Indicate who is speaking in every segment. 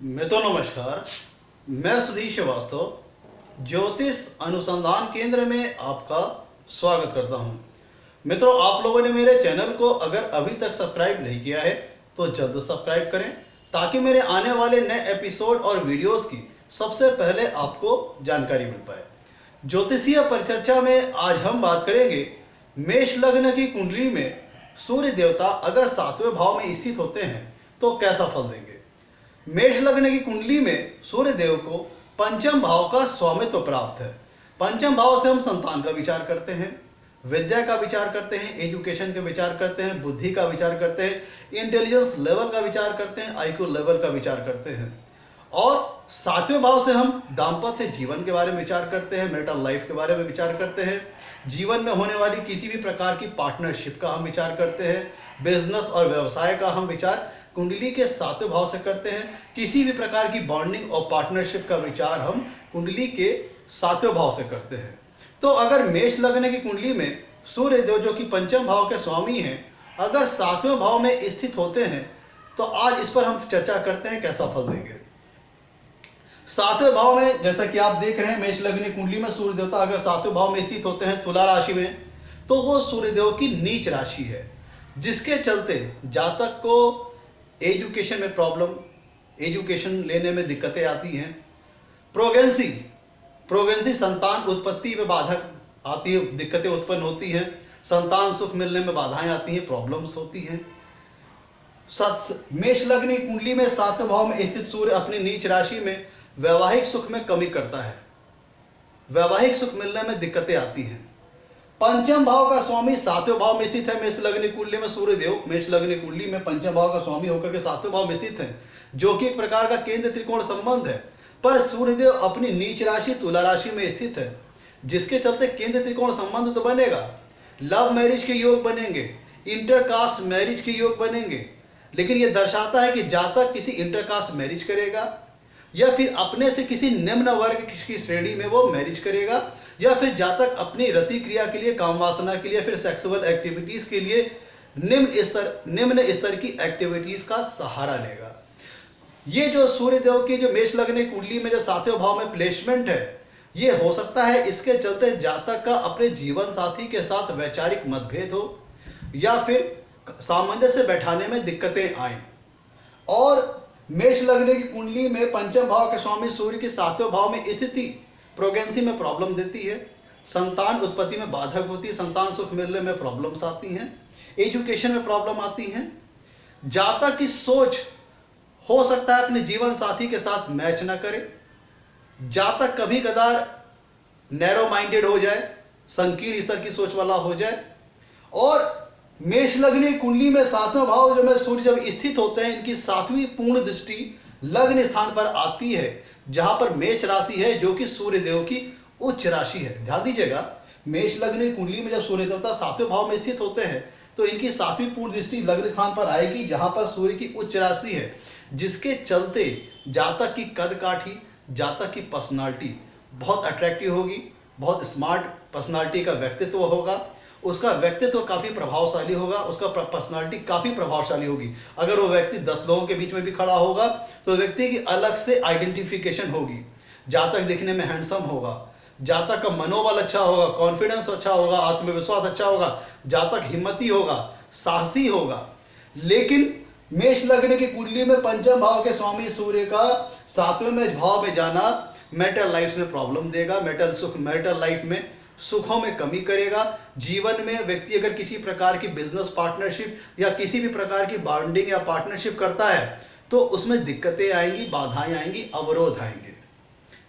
Speaker 1: नमस्कार। मैं सुधीर श्रीवास्तव ज्योतिष अनुसंधान केंद्र में आपका स्वागत करता हूं। मित्रों, आप लोगों ने मेरे चैनल को अगर अभी तक सब्सक्राइब नहीं किया है तो जल्द सब्सक्राइब करें ताकि मेरे आने वाले नए एपिसोड और वीडियोस की सबसे पहले आपको जानकारी मिल पाए। ज्योतिषीय परिचर्चा में आज हम बात करेंगे मेष लग्न की कुंडली में सूर्य देवता अगर 7वें भाव में स्थित होते हैं तो कैसा फल देंगे। मेष लग्न की कुंडली में सूर्य देव को पंचम भाव का स्वामित्व प्राप्त है। पंचम भाव से हम संतान का विचार करते हैं, विद्या का विचार करते हैं, एजुकेशन का विचार करते हैं, बुद्धि का विचार करते हैं, इंटेलिजेंस लेवल का विचार करते हैं, आईक्यू लेवल का विचार करते हैं। और 7वें भाव से हम दाम्पत्य जीवन के बारे में विचार करते हैं, मैरिटल लाइफ के बारे में विचार करते हैं, जीवन में होने वाली किसी भी प्रकार की पार्टनरशिप का हम विचार करते हैं, बिजनेस और व्यवसाय का हम विचार कुंडली के 7वें भाव से करते हैं। किसी भी प्रकार की बॉन्डिंग और पार्टनरशिप का विचार हम कुंडली के 7वें भाव से करते हैं। तो अगर मेष लग्न की कुंडली में सूर्य देव जो कि पंचम भाव के स्वामी हैं अगर 7वें भाव में स्थित होते हैं तो आज इस पर हम चर्चा करते हैं कैसा फल देंगे। 7वें भाव में जैसा कि आप देख रहे हैं मेष लग्न की कुंडली में सूर्य देवता अगर 7वें भाव में स्थित होते हैं तुला राशि में तो वो सूर्य देव की नीच राशि है, जिसके चलते जातक को एजुकेशन में प्रॉब्लम, एजुकेशन लेने में दिक्कतें आती हैं। प्रेगनेंसी संतान उत्पत्ति में बाधक आती है, दिक्कतें उत्पन्न होती हैं। संतान सुख मिलने में बाधाएं आती हैं, प्रॉब्लम्स होती हैं। मेष लग्न की कुंडली में 7वें भाव में स्थित सूर्य अपनी नीच राशि में वैवाहिक सुख में कमी करता है, वैवाहिक सुख मिलने में दिक्कतें आती हैं। पंचम भाव का स्वामी 7वें भाव में स्थित है मेष लग्न कुंडली में सूर्य देव मेष लग्न कुंडली में पंचम भाव का स्वामी होकर के 7वें भाव में स्थित है, जो कि एक प्रकार का केंद्र त्रिकोण संबंध है। पर सूर्य देव अपनी नीच राशि तुला राशि में स्थित है, जिसके चलते केंद्र त्रिकोण संबंध तो बनेगा, लव मैरिज के योग बनेंगे, इंटरकास्ट मैरिज के योग बनेंगे। लेकिन यह दर्शाता है कि जातक किसी इंटरकास्ट मैरिज करेगा या फिर अपने से किसी निम्न वर्ग की श्रेणी में वो मैरिज करेगा, या फिर जातक अपनी रति क्रिया के लिए, काम वासना के लिए, फिर सेक्सुअल एक्टिविटीज के लिए निम्न स्तर की एक्टिविटीज का सहारा लेगा। ये जो सूर्य देव की जो मेष लग्न कुंडली में जो 7वें भाव में प्लेसमेंट है, ये हो सकता है इसके चलते जातक का अपने जीवन साथी के साथ वैचारिक मतभेद हो या फिर सामंजस्य बैठाने में दिक्कतें आए। और मेष लग्न की कुंडली में पंचम भाव के स्वामी सूर्य के 7वें भाव में स्थिति प्रेगनेंसी में प्रॉब्लम देती है, संतान उत्पत्ति में बाधक होती है, संतान सुख मिलने में प्रॉब्लम्स आती हैं, एजुकेशन में प्रॉब्लम आती हैं। जातक की सोच हो सकता है अपने जीवन साथी के साथ मैच ना करे, जातक कभी कदार नैरो माइंडेड हो जाए, संकीर्ण स्तर की सोच वाला हो जाए। और मेष लग्न की कुंडली में 7वें भाव जो में सूर्य जब स्थित होते हैं, इनकी 7वीं पूर्ण दृष्टि लग्न स्थान पर आती है, जहां पर मेष राशि है जो कि सूर्य देव की उच्च राशि है। ध्यान दीजिएगा, मेष लग्न की कुंडली में जब सूर्य देवता 7वें भाव में स्थित होते हैं तो इनकी 7वीं पूर्ण दृष्टि लग्न स्थान पर आएगी, जहां पर सूर्य की उच्च राशि है, जिसके चलते जातक की कद काठी, जातक की पर्सनालिटी बहुत अट्रैक्टिव होगी, बहुत स्मार्ट पर्सनालिटी का व्यक्तित्व होगा, उसका व्यक्तित्व काफी प्रभावशाली होगा, उसका पर्सनालिटी काफी प्रभावशाली होगी। अगर वो व्यक्ति 10 लोगों के बीच में भी खड़ा होगा तो व्यक्ति की अलग से आइडेंटिफिकेशन होगी। जातक दिखने में हैंडसम होगा, जातक का मनोबल अच्छा होगा, कॉन्फिडेंस अच्छा होगा, आत्मविश्वास अच्छा होगा, जातक हिम्मती होगा, साहसी होगा। लेकिन मेष लग्न की कुंडली में पंचम भाव के स्वामी सूर्य का 7वें भाव में जाना मैरिटल लाइफ में प्रॉब्लम देगा, मैरिटल लाइफ में सुखों में कमी करेगा। जीवन में व्यक्ति अगर किसी प्रकार की बिजनेस पार्टनरशिप या किसी भी प्रकार की बॉन्डिंग या पार्टनरशिप करता है तो उसमें दिक्कतें आएंगी, बाधाएं आएंगी, अवरोध आएंगे।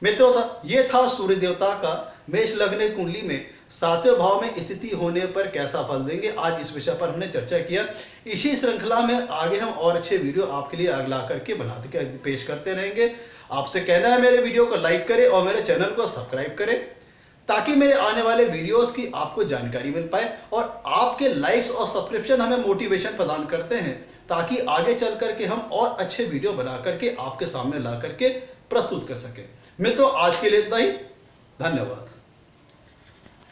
Speaker 1: मित्रों, ये था सूर्य देवता का मेष लग्न कुंडली में 7वें भाव में स्थिति होने पर कैसा फल देंगे। आज इस विषय पर हमने चर्चा किया। इसी श्रृंखला में आगे हम और अच्छे वीडियो आपके लिए अगला करके बनाते पेश करते रहेंगे। आपसे कहना है मेरे वीडियो को लाइक करें और मेरे चैनल को सब्सक्राइब करें ताकि मेरे आने वाले वीडियोस की आपको जानकारी मिल पाए। और आपके लाइक्स और सब्सक्रिप्शन हमें मोटिवेशन प्रदान करते हैं ताकि आगे चल करके हम और अच्छे वीडियो बना करके आपके सामने ला करके प्रस्तुत कर सकें। मित्रों, आज के लिए इतना ही। धन्यवाद।